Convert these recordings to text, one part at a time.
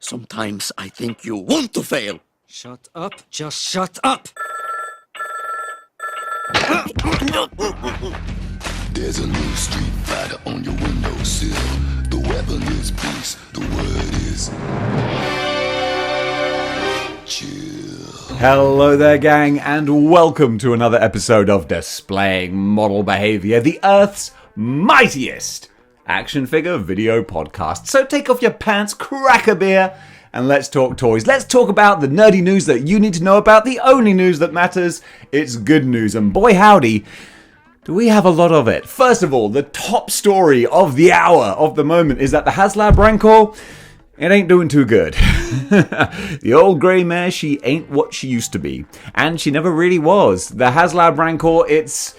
Sometimes I think you want to fail. Shut up, just shut up! There's a new Street Fighter on your windowsill. The weapon is peace, the word is chill. Hello there, gang, and welcome to another episode of Displaying Model Behaviour, the Earth's mightiest action figure video podcast. So take off your pants, crack a beer, and let's talk toys. Let's talk about the nerdy news that you need to know about, the only news that matters. It's good news, and boy howdy, do we have a lot of it. First of all, the top story of the hour, of the moment, is that the HasLab Rancor, it ain't doing too good. The old grey mare, she ain't what she used to be. And she never really was. The HasLab Rancor, it's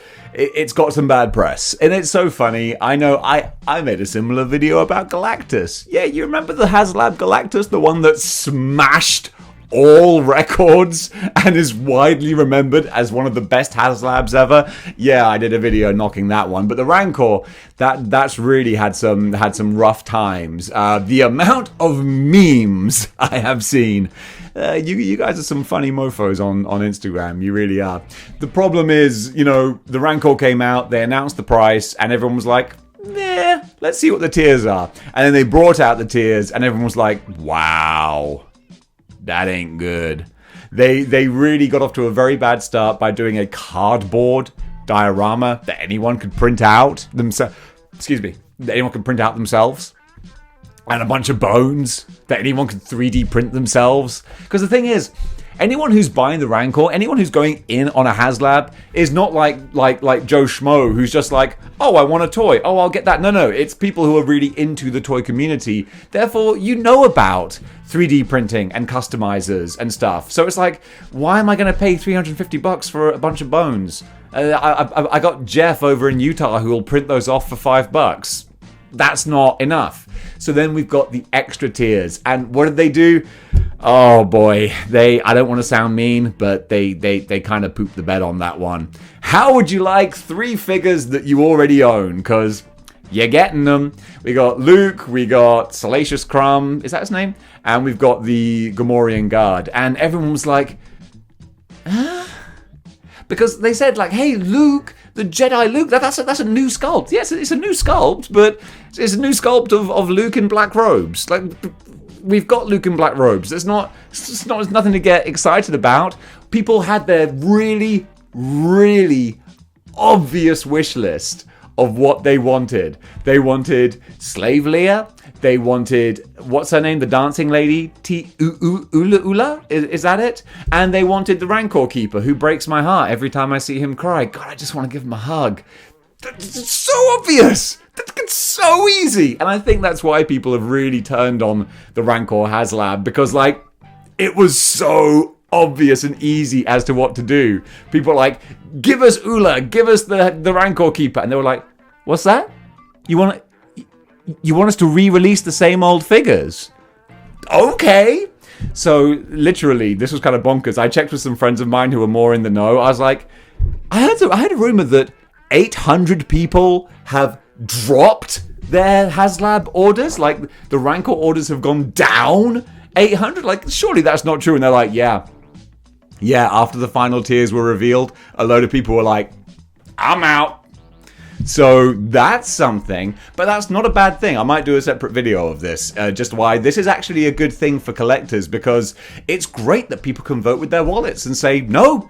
got some bad press. And it's so funny. I know I made a similar video about Galactus. Yeah, you remember the HasLab Galactus? The one that smashed all records and is widely remembered as one of the best HasLabs ever. Yeah, I did a video knocking that one, but the Rancor, that's really had some rough times. The amount of memes I have seen. You guys are some funny mofos on Instagram. You really are. The problem is, the Rancor came out, they announced the price, and everyone was like, nah, let's see what the tiers are. And then they brought out the tiers, and everyone was like, wow, that ain't good. They really got off to a very bad start by doing a cardboard diorama that anyone could print out themselves. That anyone could print out themselves. And a bunch of bones that anyone could 3D print themselves. Because the thing is, anyone who's buying the Rancor, anyone who's going in on a HasLab is not like Joe Schmo who's just like, oh, I want a toy. Oh, I'll get that. No. It's people who are really into the toy community. Therefore, you know about 3D printing and customizers and stuff. So it's like, why am I going to pay $350 for a bunch of bones? I got Jeff over in Utah who will print those off for $5. That's not enough. So then we've got the extra tiers. And what did they do? Oh boy, I don't want to sound mean, but they kind of pooped the bed on that one. How would you like 3 figures that you already own? Because you're getting them. We got Luke, we got Salacious Crumb, is that his name? And we've got the Gamorrean Guard. And everyone was like, huh? Because they said like, hey, Luke, the Jedi Luke, that's a new sculpt. Yes, it's a new sculpt, but it's a new sculpt of Luke in black robes. Like, we've got Luke in black robes. It's nothing to get excited about. People had their really, really obvious wish list of what they wanted. They wanted Slave Leia. They wanted, what's her name? The dancing lady? Ula? Is that it? And they wanted the Rancor Keeper, who breaks my heart every time I see him cry. God, I just want to give him a hug. That's so obvious. That's so easy. And I think that's why people have really turned on the Rancor HasLab, because, it was so obvious and easy as to what to do. People were like, give us Ula, give us the Rancor Keeper. And they were like, what's that? You want us to re-release the same old figures? Okay. So literally, this was kind of bonkers. I checked with some friends of mine who were more in the know. I was like, I had a rumor that 800 people have dropped their HasLab orders. Like, the Rancor orders have gone down 800. Like, surely that's not true. And they're like, yeah, after the final tiers were revealed, a load of people were like, I'm out. So that's something, but that's not a bad thing. I might do a separate video of this, just why this is actually a good thing for collectors, because it's great that people can vote with their wallets and say, no,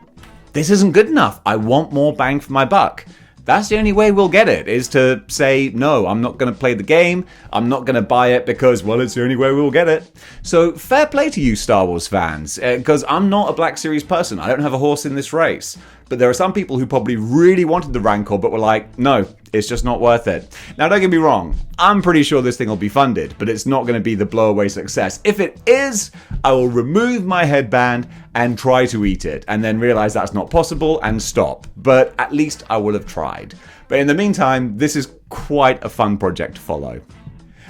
this isn't good enough. I want more bang for my buck. That's the only way we'll get it, is to say, no, I'm not going to play the game. I'm not going to buy it because, well, it's the only way we'll get it. So fair play to you, Star Wars fans, because I'm not a Black Series person. I don't have a horse in this race. But there are some people who probably really wanted the Rancor but were like, no, it's just not worth it. Now, don't get me wrong. I'm pretty sure this thing will be funded, but it's not going to be the blow-away success. If it is, I will remove my headband and try to eat it, and then realize that's not possible and stop. But at least I will have tried. But in the meantime, this is quite a fun project to follow.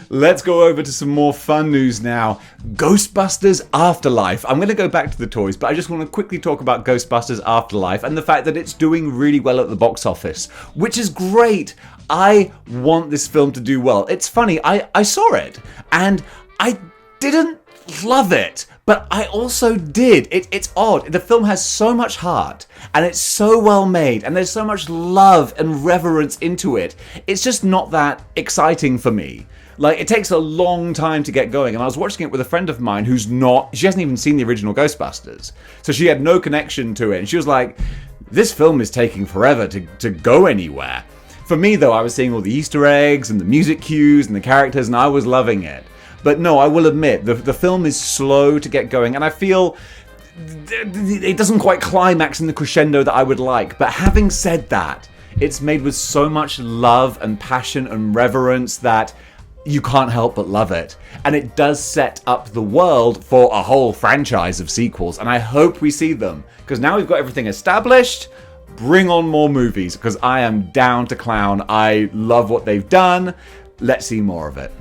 Let's go over to some more fun news now. Ghostbusters Afterlife. I'm going to go back to the toys, but I just want to quickly talk about Ghostbusters Afterlife and the fact that it's doing really well at the box office, which is great. I want this film to do well. It's funny, I saw it, and I didn't love it, but I also did. It's odd. The film has so much heart, and it's so well made, and there's so much love and reverence into it. It's just not that exciting for me. Like, it takes a long time to get going, and I was watching it with a friend of mine she hasn't even seen the original Ghostbusters, so she had no connection to it, and she was like, this film is taking forever to go anywhere. For me, though, I was seeing all the Easter eggs and the music cues and the characters, and I was loving it. But no, I will admit, the film is slow to get going, and I feel it doesn't quite climax in the crescendo that I would like. But having said that, it's made with so much love and passion and reverence that you can't help but love it. And it does set up the world for a whole franchise of sequels, and I hope we see them. Because now we've got everything established, bring on more movies, because I am down to clown. I love what they've done. Let's see more of it.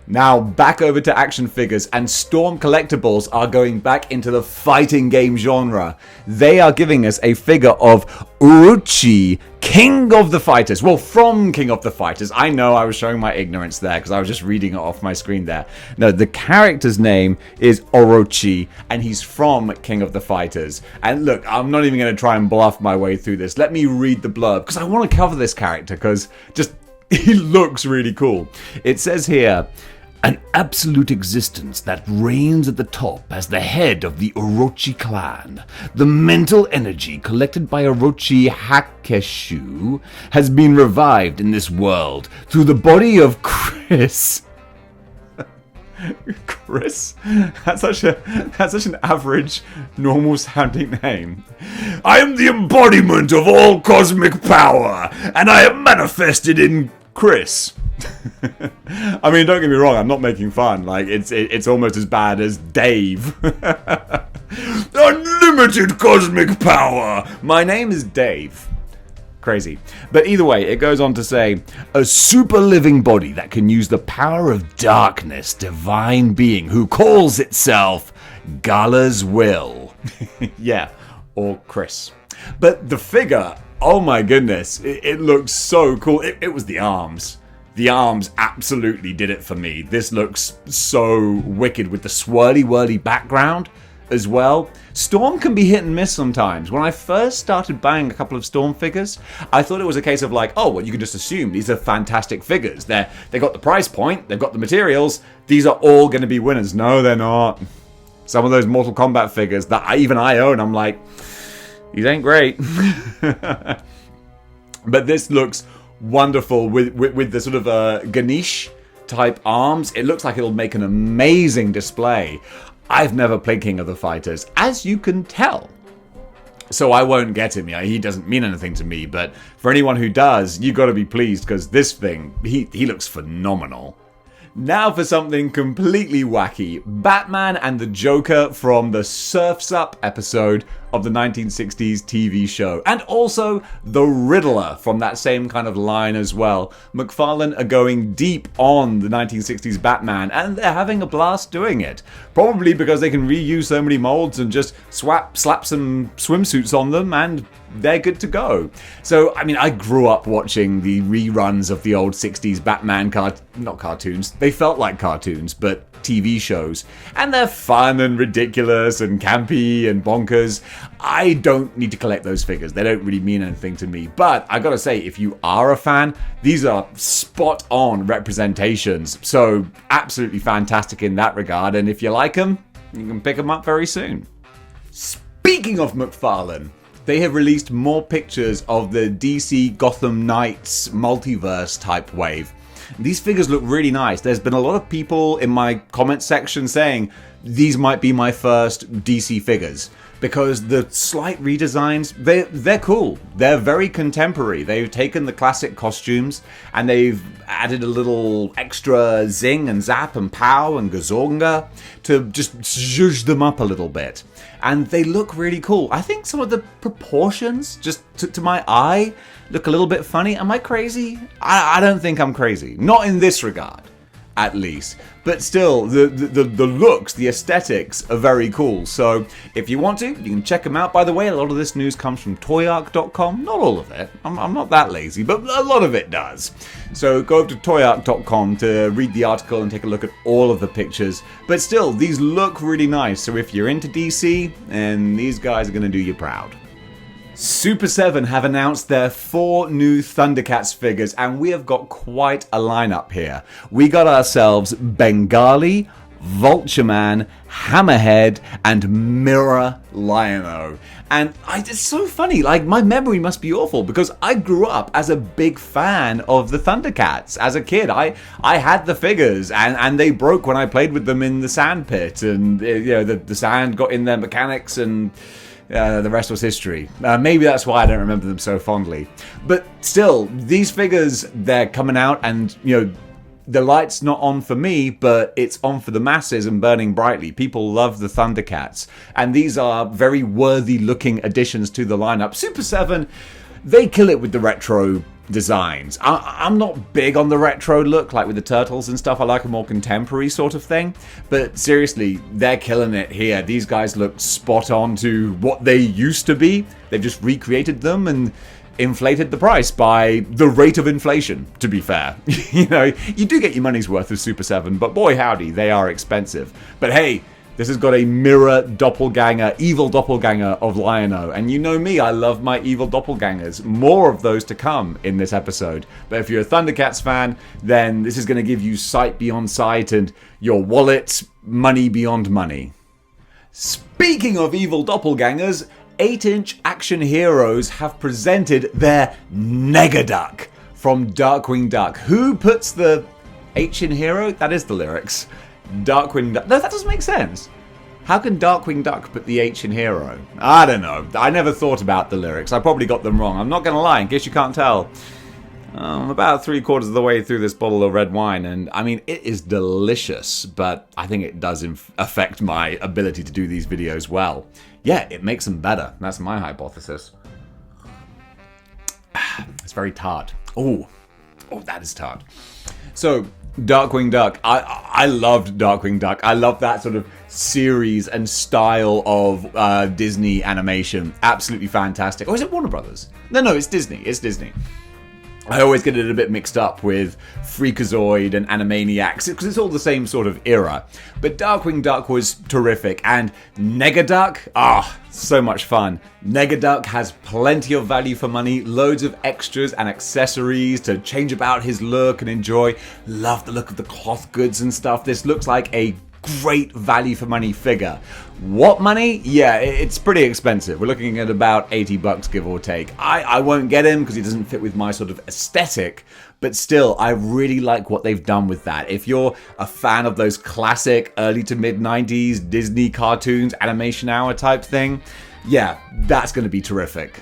Now, back over to action figures, and Storm Collectibles are going back into the fighting game genre. They are giving us a figure of Orochi, King of the Fighters. Well, from King of the Fighters. I know I was showing my ignorance there because I was just reading it off my screen there. No, the character's name is Orochi, and he's from King of the Fighters. And look, I'm not even going to try and bluff my way through this. Let me read the blurb, because I want to cover this character, because just he looks really cool. It says here, an absolute existence that reigns at the top as the head of the Orochi clan. The mental energy collected by Orochi Hakeshu has been revived in this world through the body of Chris. Chris? That's such an average, normal sounding name. I am the embodiment of all cosmic power, and I am manifested in Chris. I mean, don't get me wrong, I'm not making fun. Like, it's almost as bad as Dave. Unlimited cosmic power! My name is Dave. Crazy. But either way, it goes on to say, a super living body that can use the power of darkness, divine being who calls itself Gala's Will. Yeah, or Chris. But the figure, oh my goodness, it looks so cool. It was the arms. The arms absolutely did it for me. This looks so wicked with the swirly-whirly background as well. Storm can be hit and miss sometimes. When I first started buying a couple of Storm figures, I thought it was a case of like, oh, well, you can just assume these are fantastic figures. They got the price point, they've got the materials, these are all going to be winners. No, they're not. Some of those Mortal Kombat figures that even I own, I'm like, these ain't great. But this looks wonderful with the sort of Ganesh type arms. It looks like it'll make an amazing display. I've never played King of the Fighters, as you can tell, so I won't get him. He doesn't mean anything to me, but for anyone who does, you got to be pleased, because this thing, he looks phenomenal. Now for something completely wacky. Batman and the Joker from the Surf's Up episode of the 1960s TV show. And also the Riddler from that same kind of line as well. McFarlane are going deep on the 1960s Batman, and they're having a blast doing it. Probably because they can reuse so many molds and just slap some swimsuits on them, and they're good to go. So, I mean, I grew up watching the reruns of the old 60s Batman not cartoons. They felt like cartoons, but TV shows. And they're fun and ridiculous and campy and bonkers. I don't need to collect those figures. They don't really mean anything to me. But I gotta say, if you are a fan, these are spot on representations. So, absolutely fantastic in that regard. And if you like them, you can pick them up very soon. Speaking of McFarlane, they have released more pictures of the DC Gotham Knights multiverse type wave. These figures look really nice. There's been a lot of people in my comment section saying these might be my first DC figures, because the slight redesigns, they're cool. They're very contemporary. They've taken the classic costumes and they've added a little extra zing and zap and pow and gazonga to just zhuzh them up a little bit. And they look really cool. I think some of the proportions, just to my eye, look a little bit funny. Am I crazy? I don't think I'm crazy. Not in this regard. at least. But still, the looks, the aesthetics are very cool. So if you want to, you can check them out. By the way, a lot of this news comes from toyark.com. Not all of it. I'm not that lazy, but a lot of it does. So go over to toyark.com to read the article and take a look at all of the pictures. But still, these look really nice. So if you're into DC, and these guys are going to do you proud. Super 7 have announced their 4 new Thundercats figures, and we have got quite a lineup here. We got ourselves Bengali, Vultureman, Hammerhead, and Mirror Lion-O. And it's so funny, like, my memory must be awful, because I grew up as a big fan of the Thundercats. As a kid, I had the figures, and they broke when I played with them in the sand pit, and the sand got in their mechanics, and the rest was history. Maybe that's why I don't remember them so fondly. But still, these figures, they're coming out, and, the light's not on for me, but it's on for the masses and burning brightly. People love the Thundercats, and these are very worthy-looking additions to the lineup. Super 7, they kill it with the retro designs. I'm not big on the retro look, like with the turtles and stuff. I like a more contemporary sort of thing. But seriously, they're killing it here. These guys look spot on to what they used to be. They've just recreated them and inflated the price by the rate of inflation, to be fair. You do get your money's worth with Super 7, but boy howdy, they are expensive. But hey, this has got a mirror doppelganger, evil doppelganger of Lion-O. And you know me, I love my evil doppelgangers. More of those to come in this episode. But if you're a Thundercats fan, then this is going to give you sight beyond sight and your wallet money beyond money. Speaking of evil doppelgangers, 8-inch action heroes have presented their Negaduck from Darkwing Duck. Who puts the H in hero? That is the lyrics. Darkwing Duck. No, that doesn't make sense. How can Darkwing Duck put the H in hero? I don't know. I never thought about the lyrics. I probably got them wrong. I'm not going to lie, in case you can't tell. I'm about 3/4 of the way through this bottle of red wine, and I mean, it is delicious, but I think it does affect my ability to do these videos well. Yeah, it makes them better. That's my hypothesis. It's very tart. Oh, that is tart. So, Darkwing Duck. I loved Darkwing Duck. I love that sort of series and style of Disney animation. Absolutely fantastic. Or is it Warner Brothers? No, it's Disney. It's Disney. I always get it a bit mixed up with Freakazoid and Animaniacs because it's all the same sort of era. But Darkwing Duck was terrific, and Negaduck, so much fun. Negaduck has plenty of value for money, loads of extras and accessories to change about his look and enjoy. Love the look of the cloth goods and stuff. This looks like a great value for money figure. What money? Yeah, it's pretty expensive. We're looking at about $80 give or take. I won't get him because he doesn't fit with my sort of aesthetic, but still, I really like what they've done with that. If you're a fan of those classic early to mid 90s Disney cartoons, animation hour type thing, yeah, that's going to be terrific.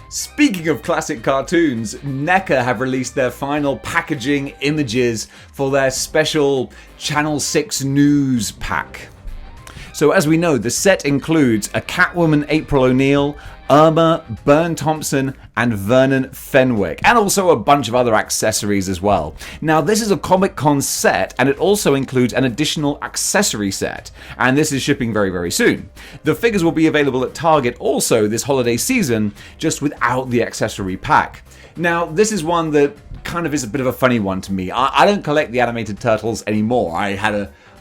Speaking of classic cartoons, NECA have released their final packaging images for their special Channel 6 News pack. So as we know, the set includes a Catwoman April O'Neil, Irma, Byrne Thompson, and Vernon Fenwick, and also a bunch of other accessories as well. Now, this is a Comic-Con set, and it also includes an additional accessory set, and this is shipping very, very soon. The figures will be available at Target also this holiday season, just without the accessory pack. Now, this is one that kind of is a bit of a funny one to me. I don't collect the animated turtles anymore. I had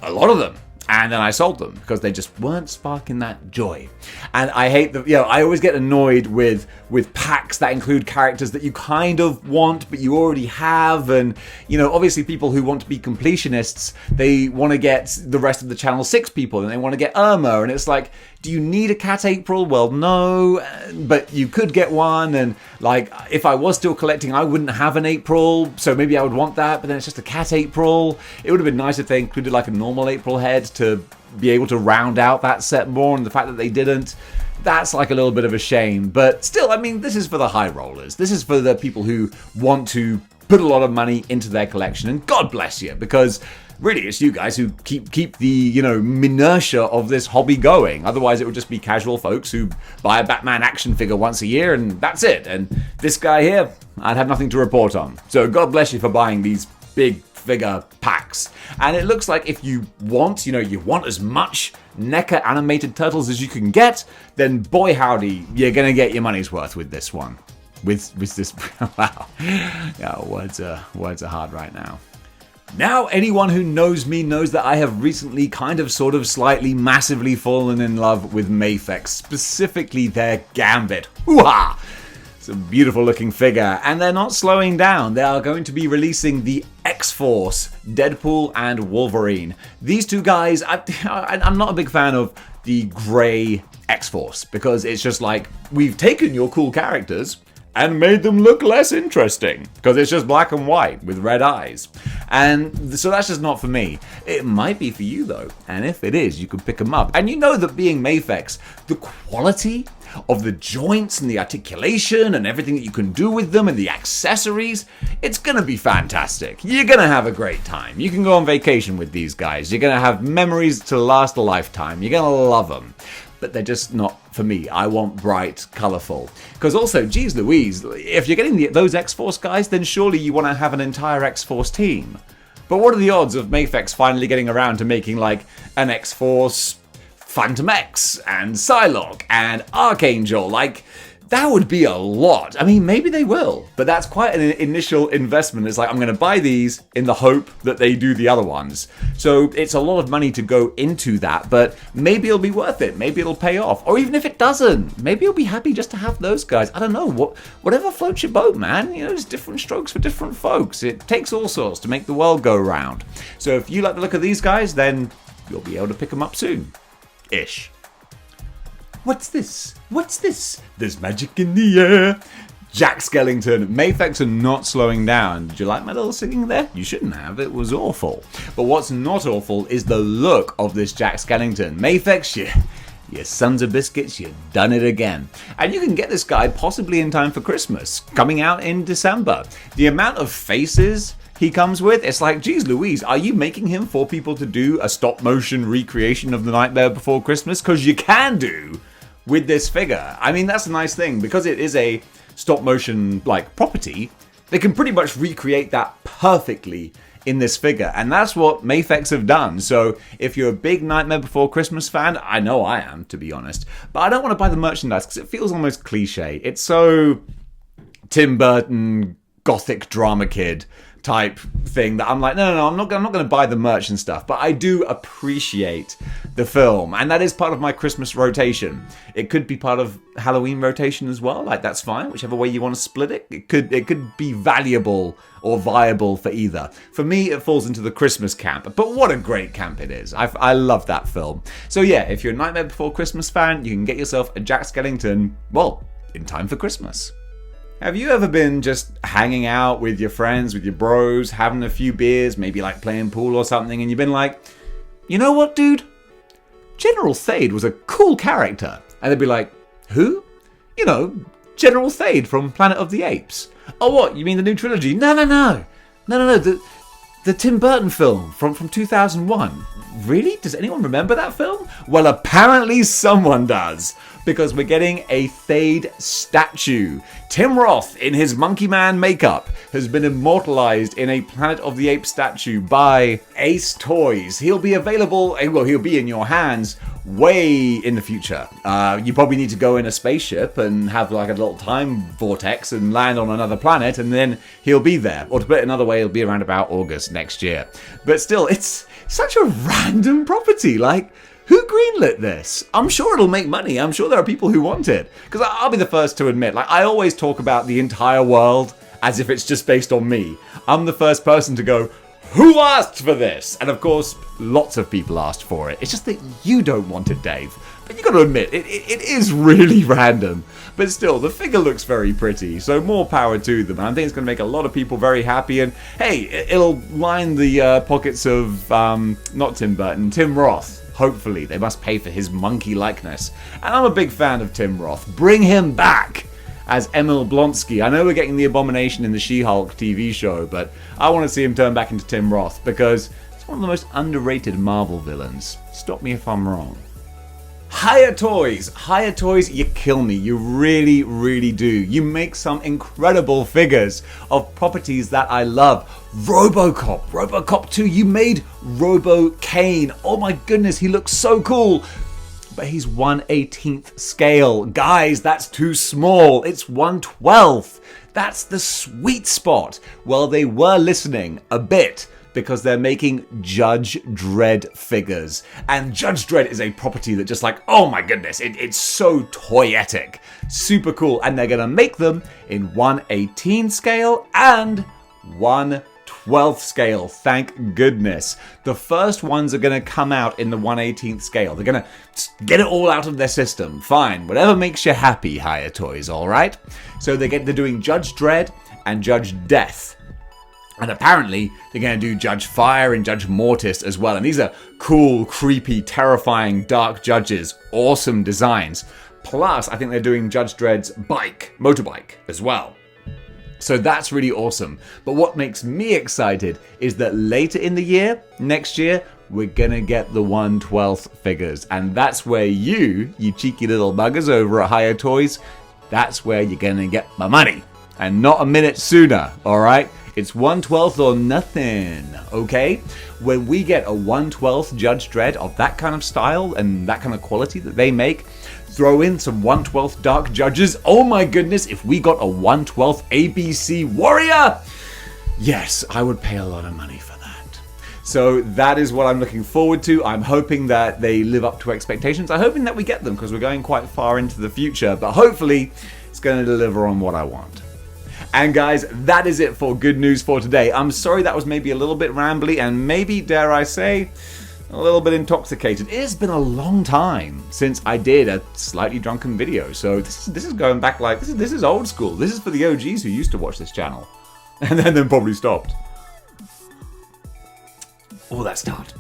a lot of them. And then I sold them because they just weren't sparking that joy. And I hate I always get annoyed with packs that include characters that you kind of want, but you already have. And, obviously people who want to be completionists, they want to get the rest of the Channel 6 people and they want to get Irma. And it's like, do you need a Cat April? Well, no, but you could get one. And like, if I was still collecting, I wouldn't have an April. So maybe I would want that, but then it's just a Cat April. It would have been nice if they included like a normal April head to be able to round out that set more. And the fact that they didn't, that's like a little bit of a shame. But still, I mean, this is for the high rollers. This is for the people who want to put a lot of money into their collection. And God bless you, because really, it's you guys who keep the, minutia of this hobby going. Otherwise, it would just be casual folks who buy a Batman action figure once a year, and that's it. And this guy here, I'd have nothing to report on. So God bless you for buying these big, figure packs. And it looks like if you want, you want as much NECA animated turtles as you can get, then boy howdy, you're gonna get your money's worth with this one. With this, wow. Yeah, words are hard right now. Now, anyone who knows me knows that I have recently slightly, massively fallen in love with Mafex, specifically their Gambit. Hoo-ha! It's a beautiful looking figure, and they're not slowing down. They are going to be releasing the X-Force, Deadpool and Wolverine. These two guys, I'm not a big fan of the grey X-Force, because it's just like, we've taken your cool characters and made them look less interesting, because it's just black and white with red eyes. And so that's just not for me. It might be for you though, and if it is, you can pick them up. And you know that being Mafex, the quality of the joints and the articulation and everything that you can do with them and the accessories, it's gonna be fantastic. You're gonna have a great time. You can go on vacation with these guys. You're gonna have memories to last a lifetime. You're gonna love them. But they're just not for me. I want bright, colourful. Because also, geez Louise, if you're getting those X-Force guys, then surely you want to have an entire X-Force team. But what are the odds of Mafex finally getting around to making like an X-Force Phantom X and Psylocke and Archangel? Like, that would be a lot. I mean, maybe they will, but that's quite an initial investment. It's like, I'm going to buy these in the hope that they do the other ones. So it's a lot of money to go into that, but maybe it'll be worth it. Maybe it'll pay off. Or even if it doesn't, maybe you'll be happy just to have those guys. I don't know. Whatever floats your boat, man. There's different strokes for different folks. It takes all sorts to make the world go round. So if you like the look of these guys, then you'll be able to pick them up soon. Ish. What's this? What's this? There's magic in the air. Jack Skellington. Mafex are not slowing down. Did you like my little singing there? You shouldn't have. It was awful. But what's not awful is the look of this Jack Skellington. Mafex, you sons of biscuits, you've done it again. And you can get this guy possibly in time for Christmas, coming out in December. The amount of faces he comes with, it's like, geez Louise, are you making him for people to do a stop motion recreation of The Nightmare Before Christmas? Because you can do with this figure. I mean, that's a nice thing. Because it is a stop motion like property, they can pretty much recreate that perfectly in this figure. And that's what Mafex have done. So if you're a big Nightmare Before Christmas fan, I know I am, to be honest, but I don't want to buy the merchandise because it feels almost cliche. It's so Tim Burton gothic drama kid type thing that I'm like, no, I'm not going to buy the merch and stuff, but I do appreciate the film, and that is part of my Christmas rotation. It could be part of Halloween rotation as well, like that's fine, whichever way you want to split it. It could be valuable or viable for either. For me, it falls into the Christmas camp, but what a great camp it is. I love that film. So yeah, if you're a Nightmare Before Christmas fan, you can get yourself a Jack Skellington, well, in time for Christmas. Have you ever been just hanging out with your friends, with your bros, having a few beers, maybe like playing pool or something, and you've been like, you know what, dude? General Thade was a cool character. And they'd be like, who? You know, General Thade from Planet of the Apes. Oh, what? You mean the new trilogy? No. The Tim Burton film from 2001. Really? Does anyone remember that film? Well, apparently someone does, because we're getting a Thade statue. Tim Roth, in his Monkey Man makeup, has been immortalized in a Planet of the Apes statue by Ace Toys. He'll be available, well, he'll be in your hands way in the future. You probably need to go in a spaceship and have like a little time vortex and land on another planet, and then he'll be there. Or to put it another way, it'll be around about August next year. But still, it's such a random property. Like, who greenlit this? I'm sure it'll make money. I'm sure there are people who want it. Because I'll be the first to admit, like, I always talk about the entire world as if it's just based on me. I'm the first person to go, who asked for this? And of course, lots of people asked for it. It's just that you don't want it, Dave. But you got to admit, it is really random. But still, the figure looks very pretty, so more power to them. And I think it's going to make a lot of people very happy. And hey, it'll line the pockets of, not Tim Burton, Tim Roth. Hopefully, they must pay for his monkey likeness. And I'm a big fan of Tim Roth. Bring him back as Emil Blonsky. I know we're getting the Abomination in the She-Hulk TV show, but I want to see him turn back into Tim Roth because it's one of the most underrated Marvel villains. Stop me if I'm wrong. Higher Toys, you kill me. You really do. You make some incredible figures of properties that I love. RoboCop 2, you made Robo Kane. Oh my goodness, he looks so cool. But he's 1/18th scale. Guys, that's too small. It's 1/12. That's the sweet spot. Well, they were listening a bit because they're making Judge Dredd figures. And Judge Dredd is a property that just like, oh my goodness, it's so toyetic. Super cool. And they're going to make them in 1/18 scale and 1/12 scale. Thank goodness. The first ones are going to come out in the 1/18th scale. They're going to get it all out of their system. Fine. Whatever makes you happy, Higher Toys, all right? So they're doing Judge Dredd and Judge Death. And apparently, they're going to do Judge Fire and Judge Mortis as well. And these are cool, creepy, terrifying, dark judges. Awesome designs. Plus, I think they're doing Judge Dredd's motorbike as well. So that's really awesome. But what makes me excited is that later in the year, next year, we're gonna get the 1/12 figures. And that's where you cheeky little buggers over at Higher Toys, that's where you're gonna get my money. And not a minute sooner, alright? It's 1/12 or nothing, okay? When we get a 1/12 Judge Dredd of that kind of style and that kind of quality that they make, throw in some 1/12 Dark Judges. Oh my goodness, if we got a 1/12 ABC Warrior, yes, I would pay a lot of money for that. So that is what I'm looking forward to. I'm hoping that they live up to expectations. I'm hoping that we get them because we're going quite far into the future, but hopefully it's going to deliver on what I want. And guys, that is it for Good News for today. I'm sorry that was maybe a little bit rambly and maybe, dare I say, a little bit intoxicated. It's been a long time since I did a slightly drunken video, so this is going back like, this is old school. This is for the OGs who used to watch this channel. And then probably stopped. Oh, that start.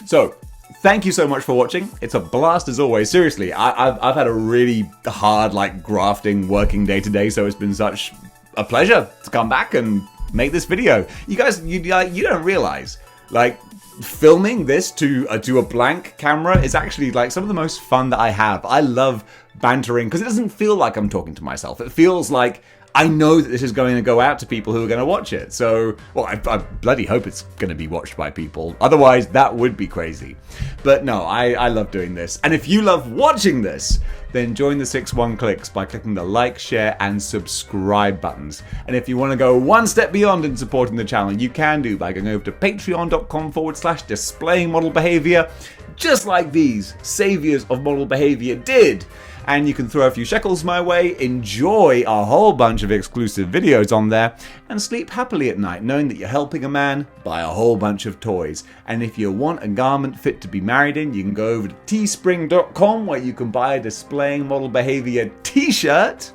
So, thank you so much for watching. It's a blast as always. Seriously, I've had a really hard, like, grafting working day today, so it's been such a pleasure to come back and make this video. You guys, you don't realize, like, filming this to a blank camera is actually like some of the most fun that I have. I love bantering because it doesn't feel like I'm talking to myself. It feels like I know that this is going to go out to people who are going to watch it. So, well, I bloody hope it's going to be watched by people. Otherwise, that would be crazy. But no, I love doing this. And if you love watching this, then join the 6-1 Clicks by clicking the like, share, and subscribe buttons. And if you want to go one step beyond in supporting the channel, you can do by going over to patreon.com/displaying model behavior, just like these saviors of model behavior did. And you can throw a few shekels my way, enjoy a whole bunch of exclusive videos on there, and sleep happily at night knowing that you're helping a man buy a whole bunch of toys. And if you want a garment fit to be married in, you can go over to teespring.com where you can buy a Displaying Model Behavior t-shirt.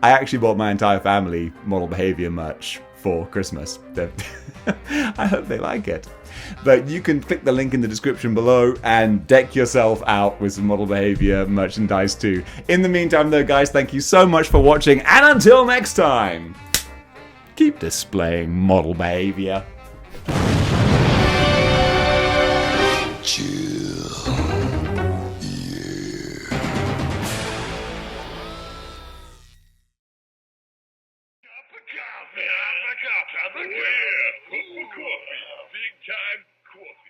I actually bought my entire family Model Behavior merch for Christmas. I hope they like it. But you can click the link in the description below and deck yourself out with some Model Behavior merchandise too. In the meantime though, guys, thank you so much for watching, and until next time, keep displaying model behavior. Chill. Yeah. Cup of coffee. Big time coffee.